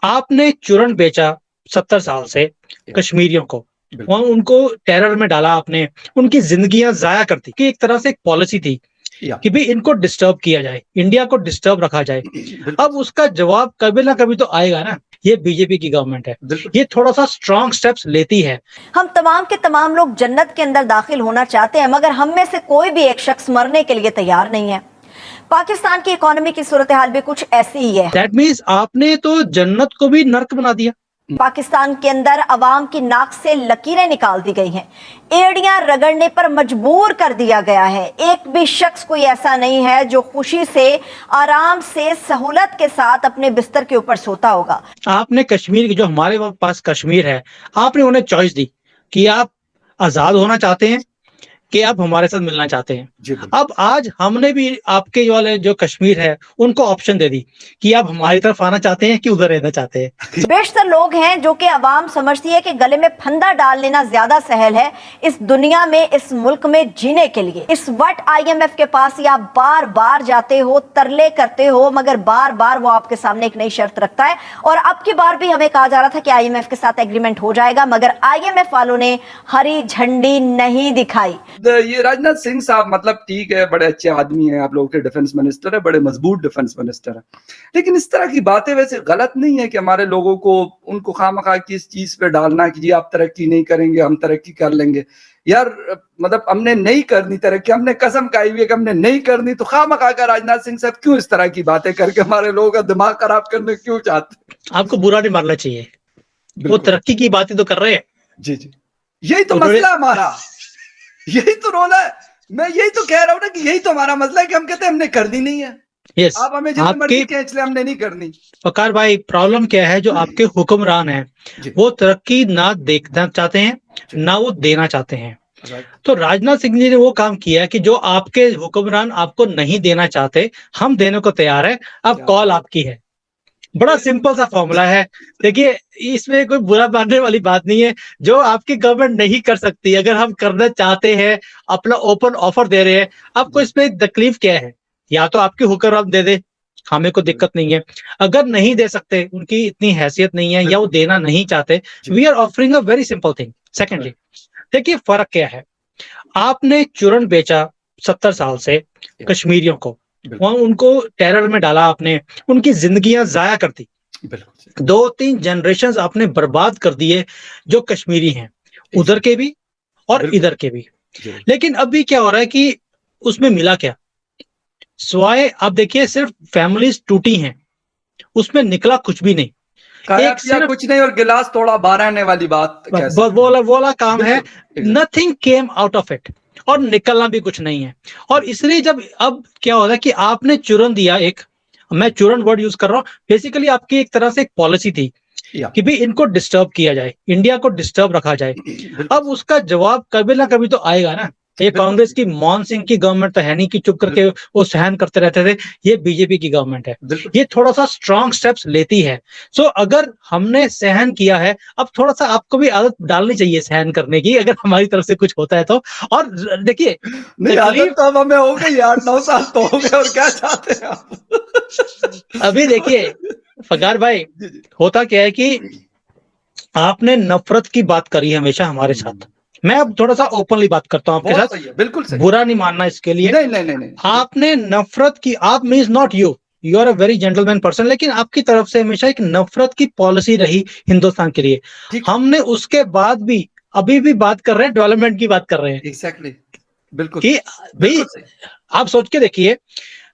आपने चूरन बेचा 70 साल से कश्मीरियों को, बिल्कुल। वहाँ उनको टेरर में डाला आपने, उनकी ज़िंदगियाँ ज़ाया कर दी कि एक तरह से एक पॉलिसी थी या कि भई इनको डिस्टर्ब किया जाए, इंडिया को डिस्टर्ब रखा जाए। बिल्कुल, अब उसका जवाब कभी ना कभी तो आएगा ना, ये बीजेपी की गवर्नमेंट है। बिल्कुल। ये थोड़ा-सा स्ट्रॉन्ग स्टेप्स लेती है। हम तमाम के तमाम लोग जन्नत के अंदर दाखिल होना चाहते हैं, मगर हम में से कोई भी एक शख्स मरने के लिए तैयार नहीं है। पाकिस्तान की इकोनॉमी की सूरत हाल भी कुछ ऐसी ही है। दैट मीन्स आपने तो जन्नत को भी नर्क बना दिया। पाकिस्तान के अंदर अवाम की नाक से लकीरें निकाल दी गई हैं, एड़ियां रगड़ने पर मजबूर कर दिया गया है। एक भी शख्स कोई ऐसा नहीं है जो खुशी से, आराम से, सहूलत के साथ अपने बिस्तर के ऊपर सोता होगा। आपने कश्मीर की, जो हमारे पास कश्मीर है, आपने उन्हें चॉइस दी कि आप आज़ाद होना चाहते हैं कि आप हमारे साथ मिलना चाहते हैं। जी, बिल्कुल। अब आज हमने भी आपके वाले जो कश्मीर है उनको ऑप्शन दे दी कि आप हमारी तरफ आना चाहते हैं कि उधर रहना चाहते हैं। बेशतर लोग हैं जो कि अवाम समझती है कि गले में फंदा डाल लेना ज्यादा सहल है इस दुनिया में, इस मुल्क में जीने के लिए। इस वक्त IMF के पास ही आप बार बार जाते हो, तरले करते हो, मगर बार बार वो आपके सामने एक नई शर्त रखता है। और अब की बार भी हमें कहा जा रहा था कि IMF के साथ एग्रीमेंट हो जाएगा, मगर IMF वालों ने हरी झंडी नहीं दिखाई। ये राजनाथ सिंह साहब मतलब ठीक है, बड़े अच्छे आदमी हैं, आप लोगों के डिफेंस मिनिस्टर है, बड़े मजबूत डिफेंस मिनिस्टर है, लेकिन इस तरह की बातें वैसे गलत नहीं है कि हमारे लोगों को उनको खामखा किस चीज पे डालना कि जी आप तरक्की नहीं करेंगे, हम तरक्की कर लेंगे। यार मतलब हमने नहीं करनी तरक्की, हमने कसम खाई हुई है कि हमने नहीं करनी, तो खामखा का राजनाथ सिंह साहब क्यों इस तरह की बातें करके हमारे लोगों का दिमाग खराब करने क्यों चाहते? आपको बुरा नहीं मानना चाहिए, वो बिल्कुल। तरक्की की बातें तो कर रहे हैं। जी जी, यही तो उन्होंने मसला है हमारा, यही तो रोल है। मैं यही तो कह रहा हूँ ना कि यही तो हमारा मसला है कि हम कहते हैं हमने करनी नहीं है, यस, आप हमें जितने आपके मर्जी खींच ले, हमने नहीं करनी। वकार भाई, प्रॉब्लम क्या है, जो आपके हुक्मरान हैं जी। वो तरक्की ना देखना चाहते हैं, जी। ना वो देना चाहते हैं। राइट। तो राजनाथ सिंह जी ने वो काम किया है कि जो आपके हुक्मरान आपको नहीं देना चाहते, हम देने को तैयार है, अब क्या कॉल आपकी है। बड़ा सिंपल सा फॉर्मूला है। देखिए, इसमें कोई बुरा मानने वाली बात नहीं है, जो आपकी गवर्नमेंट नहीं कर सकती, अगर हम करना चाहते हैं, अपना ओपन ऑफर दे रहे हैं, आपको इसमें तकलीफ क्या है? या तो आपके हुक्मरान दे दे, हमें कोई दिक्कत नहीं है। अगर नहीं दे सकते, उनकी इतनी हैसियत नहीं है या वो देना नहीं चाहते, we are offering a very simple thing. Secondly, देखिए फर्क क्या है, आपने चूरन बेचा 70 साल से कश्मीरियों को, वहाँ उनको टेरर में डाला आपने, उनकी जिंदगियां जाया कर दी, बिल्कुल। 2-3 जनरेशंस आपने बर्बाद कर दिए जो कश्मीरी हैं, उधर के भी और बिल्कुल। इधर के भी। जी। लेकिन अभी क्या हो रहा है कि उसमें मिला क्या? स्वाय आप देखिए, सिर्फ फैमिलीज टूटी हैं, उसमें निकला कुछ भी नहीं। खाया एक पिया सिर्फ कुछ नहीं और गिलास थोड़ा बाहर आने वाली बात कह सकते हैं। वो वाला काम है, बिल्कुल, nothing came out of it, और निकलना भी कुछ नहीं है। और इसलिए जब अब क्या हो रहा है कि आपने चूरन दिया, एक, मैं चूरन वर्ड यूज कर रहा हूँ, बेसिकली आपकी एक तरह से एक पॉलिसी थी या कि भाई इनको डिस्टर्ब किया जाए, इंडिया को डिस्टर्ब रखा जाए। बिल्कुल, अब उसका जवाब कभी ना कभी तो आएगा ना। ये बिल्कुल। कांग्रेस की मौन सिंह की गवर्नमेंट तो है नहीं कि चुप करके वो सहन करते रहते थे, ये बीजेपी की गवर्नमेंट है। बिल्कुल। ये थोड़ा-सा स्ट्रॉन्ग स्टेप्स लेती है। सो अगर हमने सहन किया है, अब थोड़ा-सा आपको भी आदत डालनी चाहिए सहन करने की, अगर हमारी तरफ से कुछ होता है तो। और देखिए, नहीं, आदत तकलीफ तो अब हमें हो गई, 8-9 साल तो हो गए, और क्या चाहते हैं आप? अभी देखिए, फगार भाई, जी, जी। होता क्या है कि आपने नफ़रत की बात करी है हमेशा हमारे साथ। मैं अब थोड़ा-सा ओपनली बात करता हूँ आपके बहुत साथ, सही है, बिल्कुल सही। बुरा नहीं मानना इसके लिए। नहीं, नहीं, नहीं, नहीं। आपने नफ़रत की, आप means not you, you are a very gentleman person, लेकिन आपकी तरफ से हमेशा एक नफ़रत की पॉलिसी रही हिंदुस्तान के लिए। ठीक। हमने उसके बाद भी, अभी भी बात कर रहे हैं, डेवलपमेंट की बात कर रहे हैं एग्ज़ैक्टली, बिल्कुल, कि भई बिल्कुल सही। आप सोच के देखिए,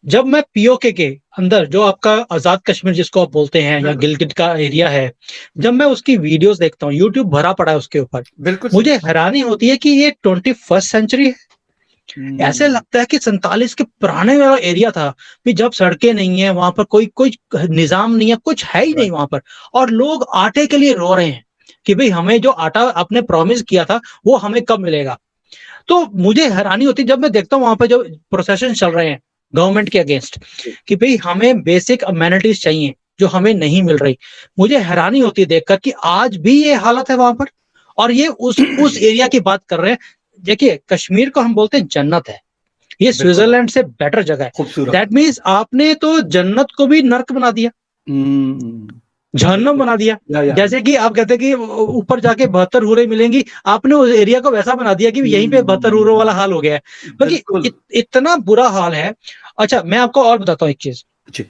जब मैं पीओके के अंदर, जो आपका आज़ाद कश्मीर जिसको आप बोलते हैं, या बिल्कुल। गिलगिट का एरिया है, जब मैं उसकी वीडियोज़ देखता हूँ, यूट्यूब भरा पड़ा है उसके ऊपर, बिल्कुल सही। मुझे हैरानी होती है कि ये 21st सेंचुरी है। ऐसे लगता है कि 47 के पुराने वाला एरिया था, कि जब सड़कें नहीं है, वहाँ पर कोई कोई निज़ाम नहीं है, कुछ है ही नहीं वहाँ पर, और लोग आटे के लिए रो रहे हैं कि भई हमें जो आटा आपने प्रॉमिस किया था, वो हमें कब मिलेगा? तो मुझे हैरानी होती है जब मैं देखता हूँ वहाँ पे जो प्रोसेशन चल रहे हैं गवर्नमेंट के अगेंस्ट, कि भई हमें बेसिक अमेनिटीज़ चाहिए, जो हमें नहीं मिल रही। मुझे हैरानी होती है देखकर कि आज भी ये हालत है वहाँ पर, और ये उस एरिया की बात कर रहे हैं। देखिए, कश्मीर को हम बोलते हैं जन्नत है, ये बिल्कुल। स्विट्जरलैंड से बेटर जगह है। खूबसूरत। दैट मीन्स आपने तो जन्नत को भी नर्क बना दिया। जहन्नम बना दिया। या जैसे कि आप कहते हैं कि ऊपर जाके 72 हूरें मिलेंगी, आपने उस एरिया को वैसा बना दिया कि यहीं पे 72 हूरों वाला हाल हो गया है। बिल्कुल। बल्कि इतना बुरा हाल है। अच्छा, मैं आपको और बताता हूँ एक चीज। जी।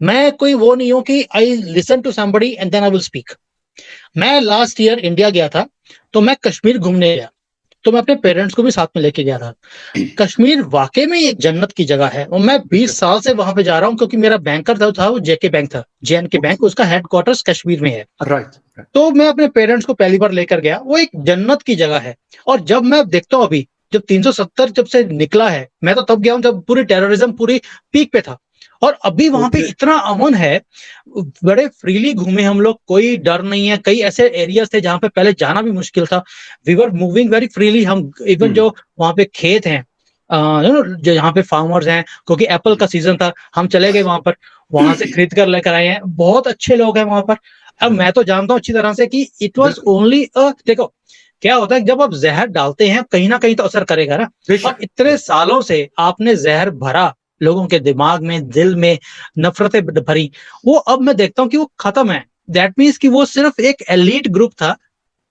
मैं कोई वो नहीं हूं कि I listen to somebody and then I will speak. मैं लास्ट ईयर इंडिया गया था, तो मैं कश्मीर घूमने गया, तो मैं अपने पेरेंट्स को भी साथ में लेके गया था। कश्मीर वाकई में एक जन्नत की जगह है, और मैं 20 साल से वहां पे जा रहा हूँ, क्योंकि मेरा बैंकर था वो जेके बैंक था, JNK बैंक, उसका हेडक्वार्टर्स कश्मीर में है। राइट। तो मैं अपने पेरेंट्स को पहली बार लेकर गया, वो एक जन्नत की जगह है। और जब मैं देखता हूँ अभी, जब 370 जब से निकला है, मैं तो तब गया हूँ जब पूरी टेररिज्म पूरी पीक पे था, और अभी वहां पे इतना अमन है, बड़े फ्रीली घूमे हम लोग, कोई डर नहीं है। कई ऐसे एरियाज थे जहां पे पहले जाना भी मुश्किल था, we were moving very freely. हम इवन जो वहां पे खेत हैं, जो यहाँ पे फार्मर्स हैं, क्योंकि एप्पल का सीजन था, हम चले गए वहां पर, वहां से खरीद कर लेकर आए हैं। बहुत अच्छे लोग हैं वहां पर। अब मैं तो जानता हूँ अच्छी तरह से कि इट वॉज ओनली देखो क्या होता है, जब आप जहर डालते हैं कहीं ना कहीं तो असर करेगा ना। और इतने सालों से आपने जहर भरा लोगों के दिमाग में, दिल में नफरतें भरी, वो अब मैं देखता हूँ कि वो खत्म है। दैट मीन्स कि वो सिर्फ एक एलीट ग्रुप था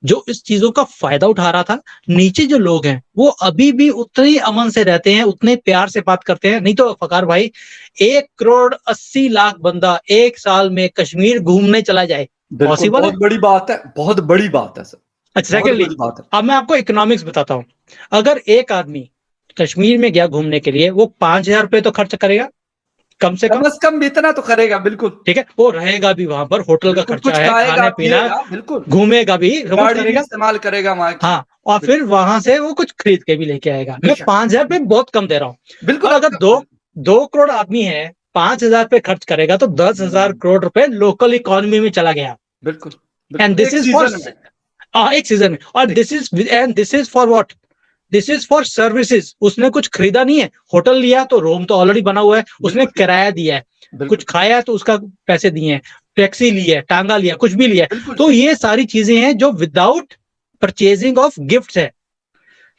जो इस चीजों का फायदा उठा रहा था। नीचे जो लोग हैं वो अभी भी उतने ही अमन से रहते हैं, उतने प्यार से बात करते हैं। नहीं तो फकार भाई, 1,80,00,000 बंदा एक साल में कश्मीर घूमने चला जाए, पॉसिबल है? बहुत बड़ी बात है, बहुत बड़ी बात है सर। अच्छा, सेकेंडली अब मैं आपको इकोनॉमिक्स बताता हूँ। अगर एक आदमी कश्मीर में गया घूमने के लिए, वो 5,000 रुपए तो खर्च करेगा कम से कम भी इतना तो करेगा, बिल्कुल। ठीक है, वो रहेगा भी वहां पर, होटल का खर्चा है, खाने पीना, बिल्कुल, घूमेगा भी, गाड़ी भी इस्तेमाल करेगा वहां की। हाँ, और फिर वहां से वो कुछ खरीद के भी लेके आएगा। मैं 5,000 रुपए बहुत कम दे रहा हूँ, बिल्कुल। अगर 2 करोड़ आदमी है, 5,000 रुपए खर्च करेगा, तो 10,000 करोड़ रुपए लोकल इकोनॉमी में चला गया। बिल्कुल। एंड दिस इज फॉर एक सीजन में, और this is for what? This is for services. उसने कुछ खरीदा नहीं है, होटल लिया तो रूम तो ऑलरेडी बना हुआ है, उसने किराया दिया है, कुछ खाया तो उसका पैसे दिए हैं, टैक्सी ली है, टांगा लिया, कुछ भी लिया। तो ये सारी चीजें हैं जो विदाउट परचेजिंग ऑफ गिफ्ट्स है।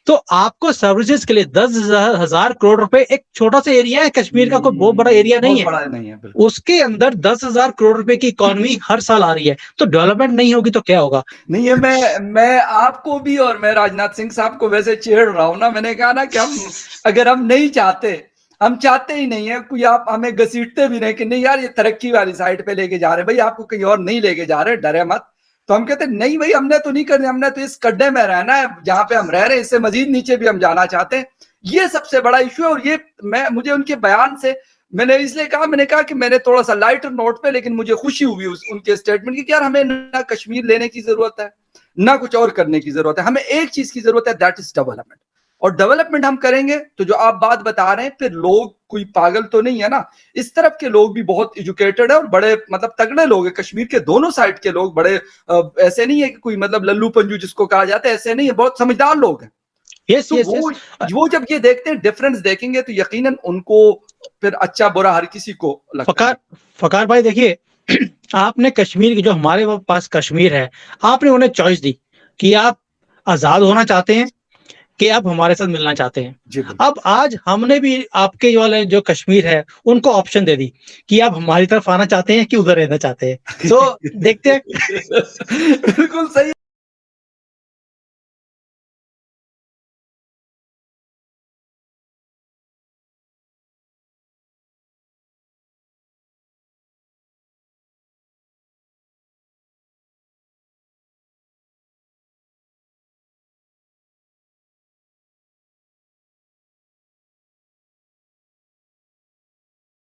तो आपको सर्विसेज के लिए 10,000 करोड़ रुपए, एक छोटा सा एरिया है कश्मीर का, कोई बहुत बड़ा एरिया नहीं है, उसके अंदर 10,000 करोड़ रुपए की इकोनॉमी हर साल आ रही है। तो डेवलपमेंट नहीं होगी तो क्या होगा? नहीं है, मैं आपको भी और मैं राजनाथ सिंह साहब को वैसे छेड़ रहा हूं ना। मैंने कहा ना कि हम नहीं चाहते, हम चाहते ही नहीं है, कोई आप हमें घसीटते भी नहीं कि नहीं यार ये तरक्की वाली साइड पे लेके जा रहे, भाई आपको कहीं और नहीं लेके जा रहे, डरे मत। तो हम कहते नहीं भाई, हमने तो नहीं करना, हमने तो इस गड्ढे में रहना है जहां पे हम रह रहे हैं, इससे मजीद नीचे भी हम जाना चाहते हैं। ये सबसे बड़ा इश्यू है। और ये मुझे उनके बयान से, मैंने इसलिए कहा, मैंने कहा कि मैंने थोड़ा सा लाइटर नोट पे, लेकिन मुझे खुशी हुई उनके स्टेटमेंट की, यार हमें ना कश्मीर लेने की जरूरत है, ना कुछ और करने की जरूरत है, हमें एक चीज की जरूरत है, दैट इज डेवलपमेंट। और डेवलपमेंट हम करेंगे तो जो आप बात बता रहे हैं, फिर लोग कोई पागल तो नहीं है ना, इस तरफ के लोग भी बहुत एजुकेटेड है और बड़े मतलब तगड़े लोग हैं। कश्मीर के दोनों साइड के लोग बड़े ऐसे नहीं है कि कोई मतलब लल्लू पंजू जिसको कहा जाता है, ऐसे नहीं है, बहुत समझदार लोग हैं। yes, तो yes. वो जब ये देखते हैं, डिफरेंस देखेंगे, तो यकीनन उनको फिर अच्छा बुरा हर किसी को लगता है। फकार भाई देखिए, आपने कश्मीर की, जो हमारे पास कश्मीर है, आपने उन्हें चॉइस दी कि आप आजाद होना चाहते हैं कि आप हमारे साथ मिलना चाहते हैं। अब आज हमने भी आपके वाले जो कश्मीर है उनको ऑप्शन दे दी कि आप हमारी तरफ आना चाहते हैं कि उधर रहना चाहते हैं। तो देखते हैं। बिल्कुल सही